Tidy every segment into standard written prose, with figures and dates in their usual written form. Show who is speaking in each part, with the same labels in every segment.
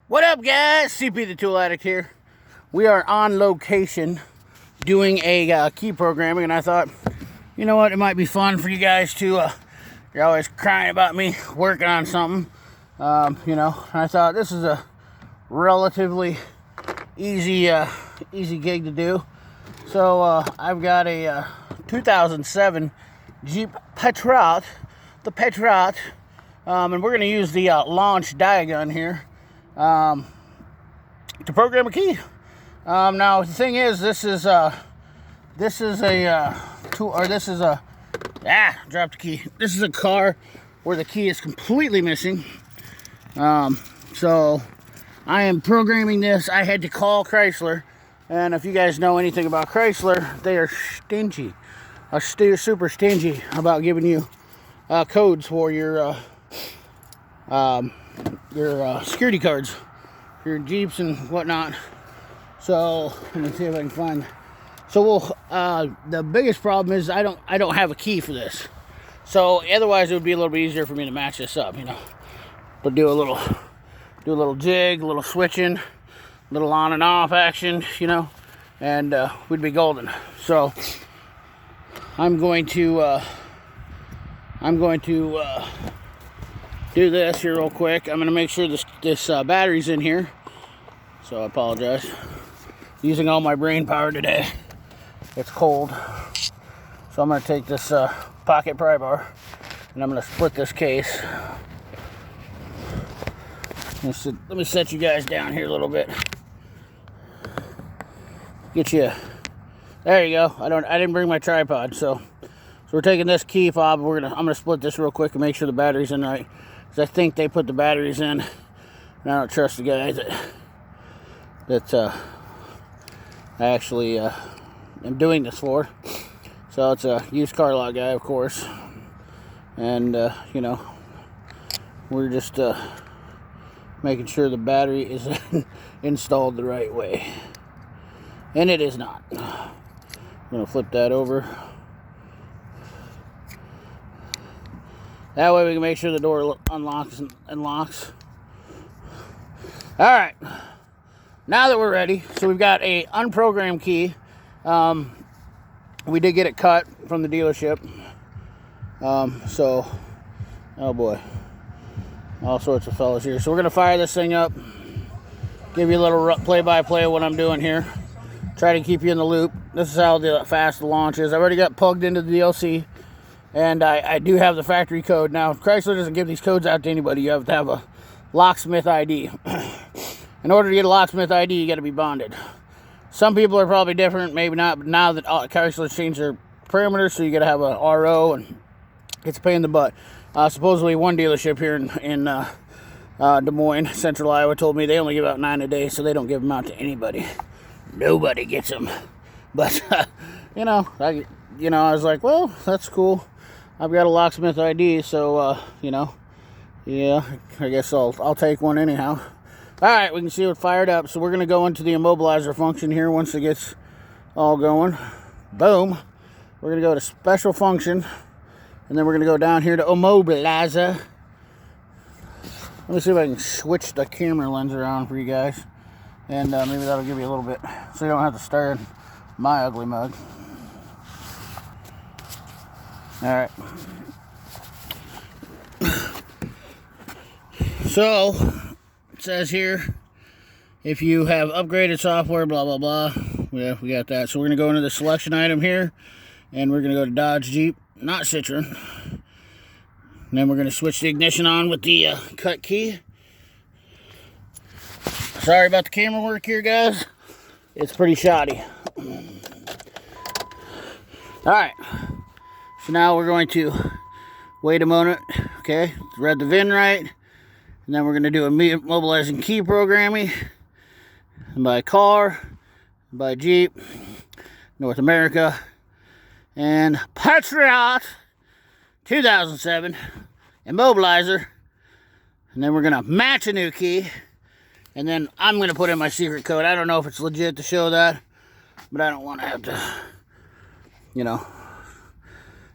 Speaker 1: What up, guys? CP the Tool Addict here. We are on location doing a key programming, and I thought, you know what, it might be fun for you guys to, you're always crying about me working on something, and I thought this is a relatively easy gig to do. So I've got a 2007 Jeep Patriot, the Patriot, and we're going to use the launch Diagun here to program a key. Now the thing is, this is a dropped the key. This is a car where the key is completely missing. So I am programming this. I had to call Chrysler, and if you guys know anything about Chrysler, they are stingy, super stingy about giving you codes for your security cards for your Jeeps and whatnot. So let me see if I can find. So the biggest problem is I don't have a key for this. So otherwise it would be a little bit easier for me to match this up, but do a little jig, a little switching, a little on and off action, and we'd be golden. So I'm going to do this here real quick. I'm going to make sure this battery's in here. So I apologize. Using all my brain power today. It's cold. So I'm going to take this pocket pry bar and I'm going to split this case. Let me set you guys down here a little bit. Get you. There you go. I didn't bring my tripod, so we're taking this key fob. I'm gonna split this real quick and make sure the battery's in right, because I think they put the batteries in, and I don't trust the guys that I actually am doing this for. So it's a used car lot guy, of course, and we're just making sure the battery is installed the right way, and it is not. I'm gonna flip that over. That way we can make sure the door unlocks and locks. All right, now that we're ready, so we've got a unprogrammed key. We did get it cut from the dealership. So, oh boy, all sorts of fellas here. So we're gonna fire this thing up, give you a little play-by-play of what I'm doing here. Try to keep you in the loop. This is how fast the launch is. I already got plugged into the DLC. And I do have the factory code. Now, Chrysler doesn't give these codes out to anybody. You have to have a locksmith ID. In order to get a locksmith ID, you got to be bonded. Some people are probably different, maybe not. But now that Chrysler's changed their parameters, so you got to have a RO, and it's a pain in the butt. Supposedly, one dealership here in Des Moines, Central Iowa, told me they only give out 9 a day, so they don't give them out to anybody. Nobody gets them. But I was like, well, that's cool. I've got a locksmith ID, so, yeah, I guess I'll take one anyhow. All right, we can see it fired up. So we're going to go into the immobilizer function here once it gets all going. Boom. We're going to go to special function, and then we're going to go down here to immobilizer. Let me see if I can switch the camera lens around for you guys, and maybe that'll give you a little bit, so you don't have to stare at my ugly mug. All right. So it says here, if you have upgraded software, blah blah blah. Yeah, we got that. So we're gonna go into the selection item here, and we're gonna go to Dodge, Jeep, not Citroen. And then we're gonna switch the ignition on with the cut key. Sorry about the camera work here, guys. It's pretty shoddy. All right. So now we're going to wait a moment, okay, read the VIN right, and then we're going to do a mobilizing key programming, and by car, and by Jeep, North America, and Patriot 2007 immobilizer, and then we're going to match a new key, and then I'm going to put in my secret code. I don't know if it's legit to show that, but I don't want to have to,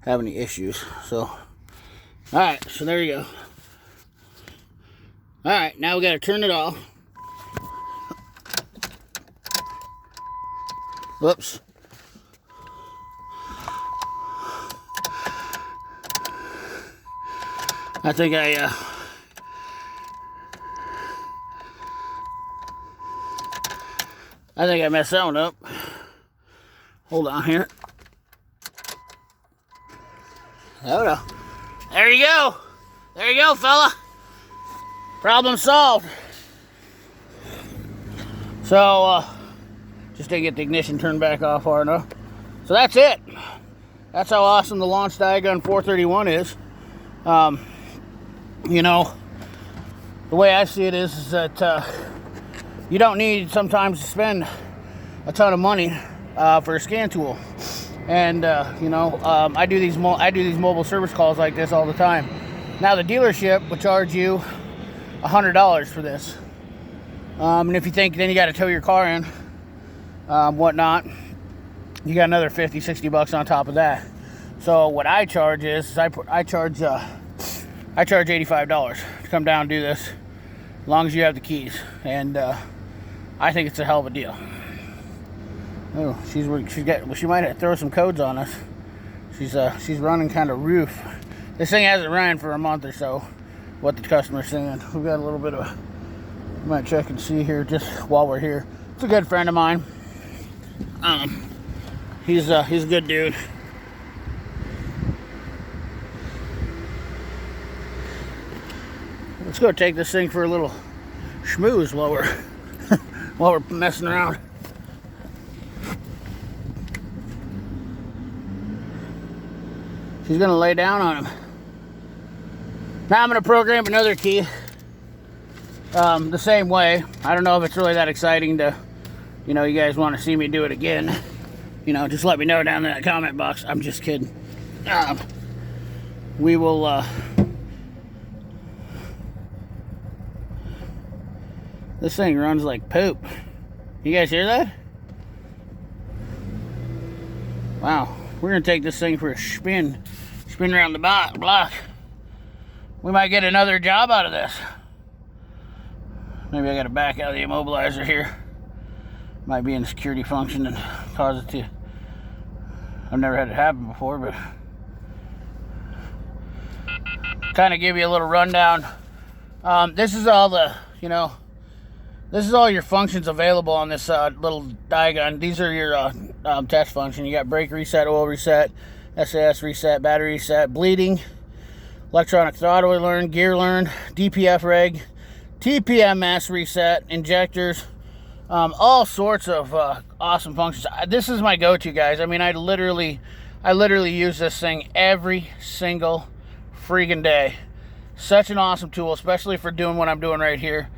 Speaker 1: have any issues. So Alright, so there you go. Alright, now we got to turn it off. Whoops. I think I messed that one up. Hold on here. Oh no. There you go. There you go, fella. Problem solved. So, just didn't get the ignition turned back off hard enough. So that's it. That's how awesome the launch Diagun 431 is. You know, the way I see it is that you don't need sometimes to spend a ton of money for a scan tool. And you know, I do these mobile service calls like this all the time. Now the dealership will charge you $100 for this, and if you think then you got to tow your car in, whatnot, you got another 50, 60 bucks on top of that. So what I charge is I charge $85 to come down and do this, as long as you have the keys, and I think it's a hell of a deal. Oh, she might throw some codes on us. She's running kind of roof. This thing hasn't ran for a month or so. What the customer's saying. We've got a little bit of. We might check and see here just while we're here. It's a good friend of mine. He's a good dude. Let's go take this thing for a little schmooze while we're messing around. She's gonna lay down on him. Now I'm gonna program another key the same way. I don't know if it's really that exciting to, you know, you guys want to see me do it again. You know, just let me know down in that comment box. I'm just kidding. We will. This thing runs like poop. You guys hear that? Wow. We're gonna take this thing for a spin around the block. We might get another job out of this. Maybe I gotta back out of the immobilizer here. Might be in security function and cause it to. I've never had it happen before, but kind of give you a little rundown. This is all the, you know, this is all your functions available on this little Diagun. These are your test function. You got brake reset, oil reset, SAS reset, battery reset, bleeding, electronic throttle learn, gear learn, DPF reg, TPMS reset, injectors, all sorts of awesome functions. This is my go-to, guys. I mean, I literally use this thing every single freaking day. Such an awesome tool, especially for doing what I'm doing right here.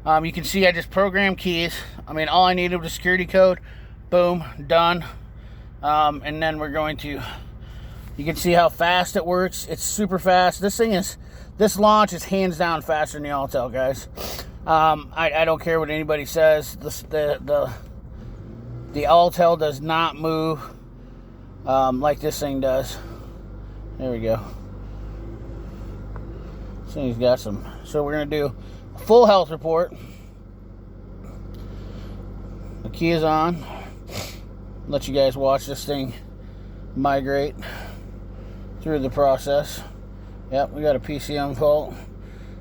Speaker 1: You can see I just programmed keys. I mean, all I needed was a security code. Boom, done. And then we're going to, you can see how fast it works. It's super fast. This launch is hands down faster than the Altel, guys. I don't care what anybody says. The Altel does not move like this thing does. There we go. This thing's got some. So we're gonna do a full health report. The key is on. Let you guys watch this thing migrate through the process. Yep, we got a PCM fault.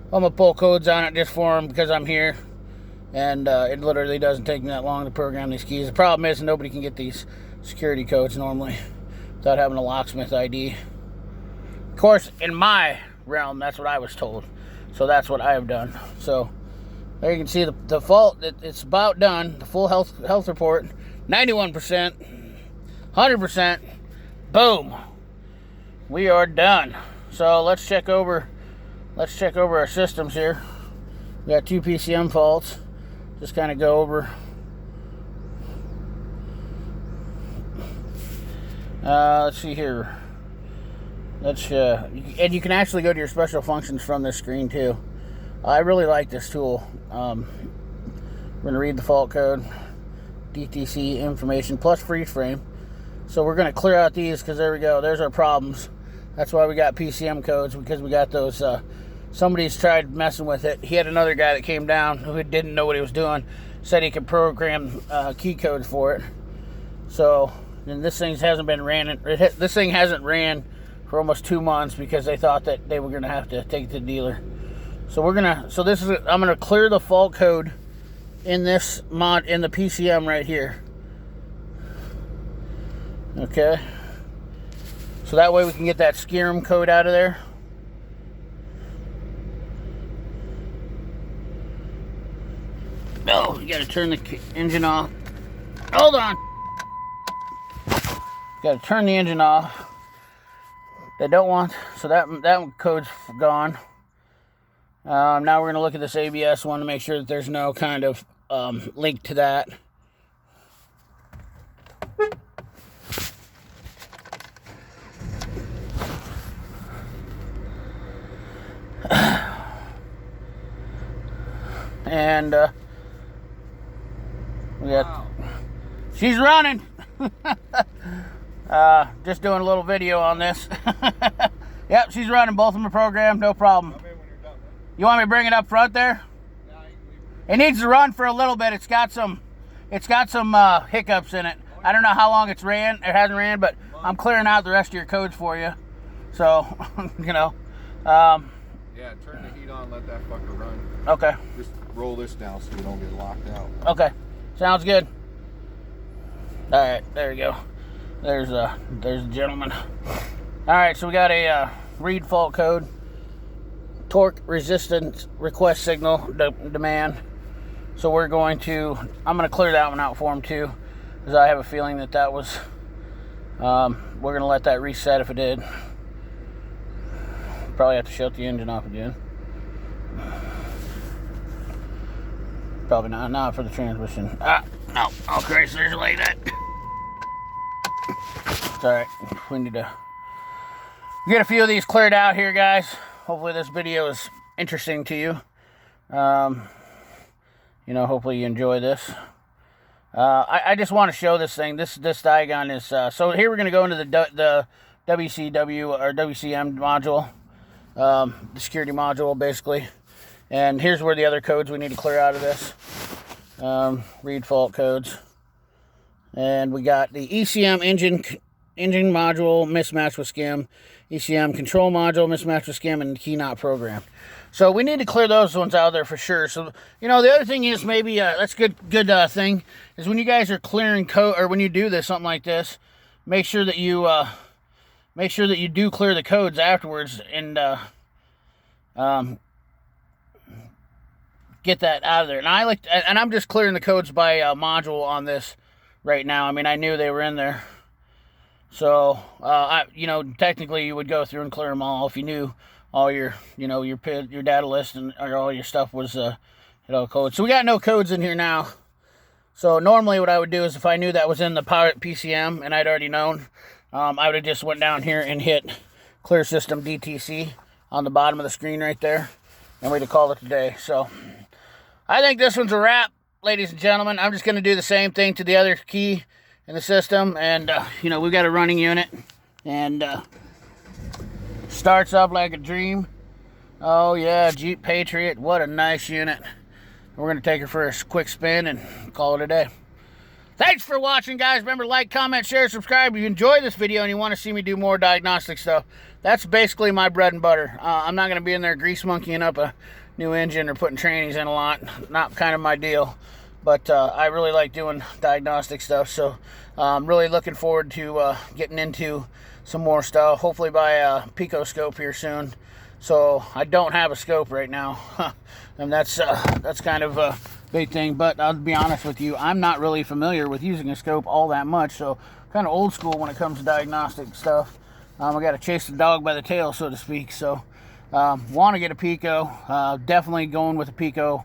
Speaker 1: I'm gonna pull codes on it just for them because I'm here, and it literally doesn't take me that long to program these keys. The problem is nobody can get these security codes normally without having a locksmith ID. Of course, in my realm, that's what I was told, so that's what I have done. So there you can see the fault. It's about done. The full health report, 91%, 100%. Boom. We are done. So let's check over our systems here. We got 2 PCM faults. Just kind of go over. Let's see here. And you can actually go to your special functions from this screen too. I really like this tool. We're going to read the fault code, DTC information plus freeze frame. So we're going to clear out these because there we go. There's our problems. That's why we got PCM codes, because we got those. Somebody's tried messing with it. He had another guy that came down who didn't know what he was doing. Said he could program key codes for it. So, and this thing hasn't been this thing hasn't ran for almost 2 months because they thought that they were going to have to take it to the dealer. So I'm going to clear the fault code in this mod, in the PCM right here. Okay. So that way we can get that SCRM code out of there. Oh, you got to turn the engine off. Hold on. Got to turn the engine off. They don't want, so that code's gone. Now we're going to look at this ABS one to make sure that there's no kind of link to that. And we got, she's running. Just doing a little video on this. Yep, she's running. Both of them are programmed, no problem. You want me to bring it up front there? It needs to run for a little bit. It's got some hiccups in it. I don't know how long it hasn't ran, but I'm clearing out the rest of your codes for you. So, you know.
Speaker 2: Yeah, turn the heat on, let that fucker run.
Speaker 1: Okay.
Speaker 2: Just roll this down so you don't get locked out.
Speaker 1: Okay. Sounds good. All right, there you go. There's the gentleman. All right, so we got a read fault code, torque resistance request signal demand. So I'm going to clear that one out for him too, because I have a feeling that was, we're going to let that reset if it did. Probably have to shut the engine off again. Probably not for the transmission. No, all Chryslers like that. It's all right. We need to get a few of these cleared out here, guys. Hopefully this video is interesting to you. You know, hopefully you enjoy this. I just want to show this thing. This Diagun is, so here we're going to go into the WCW or WCM module, the security module basically. And here's where the other codes we need to clear out of this. Read fault codes. And we got the ECM engine module mismatched with SCIM, ECM control module mismatched with SCIM, and key not programmed. So we need to clear those ones out of there for sure. So, you know, the other thing is maybe, that's good thing, is when you guys are clearing code, or when you do this, something like this, make sure that you do clear the codes afterwards and get that out of there. And I'm just clearing the codes by module on this right now. I mean, I knew they were in there. So, you know, technically you would go through and clear them all if you knew all your, you know, your data list and or all your stuff was, you know, codes. So we got no codes in here now. So normally what I would do is if I knew that was in the Patriot PCM and I'd already known, I would have just went down here and hit Clear System DTC on the bottom of the screen right there, and we'd have called it a day. So I think this one's a wrap, ladies and gentlemen. I'm just going to do the same thing to the other key in the system, and you know, we've got a running unit, and starts up like a dream. Oh yeah, Jeep Patriot, what a nice unit. We're going to take her for a quick spin and call it a day. Thanks for watching, guys. Remember, like, comment, share, subscribe. If you enjoy this video and you want to see me do more diagnostic stuff, that's basically my bread and butter. I'm not going to be in there grease monkeying up a new engine or putting trannies in a lot. Not kind of my deal. But I really like doing diagnostic stuff. So I'm really looking forward to getting into some more stuff. Hopefully by a Pico scope here soon. So I don't have a scope right now. And that's kind of a big thing. But I'll be honest with you, I'm not really familiar with using a scope all that much. So kind of old school when it comes to diagnostic stuff. I got to chase the dog by the tail, so to speak. So want to get a Pico. Definitely going with a Pico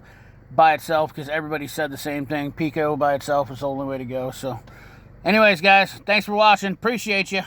Speaker 1: by itself, because everybody said the same thing. Pico by itself is the only way to go. So anyways, guys, thanks for watching. Appreciate you.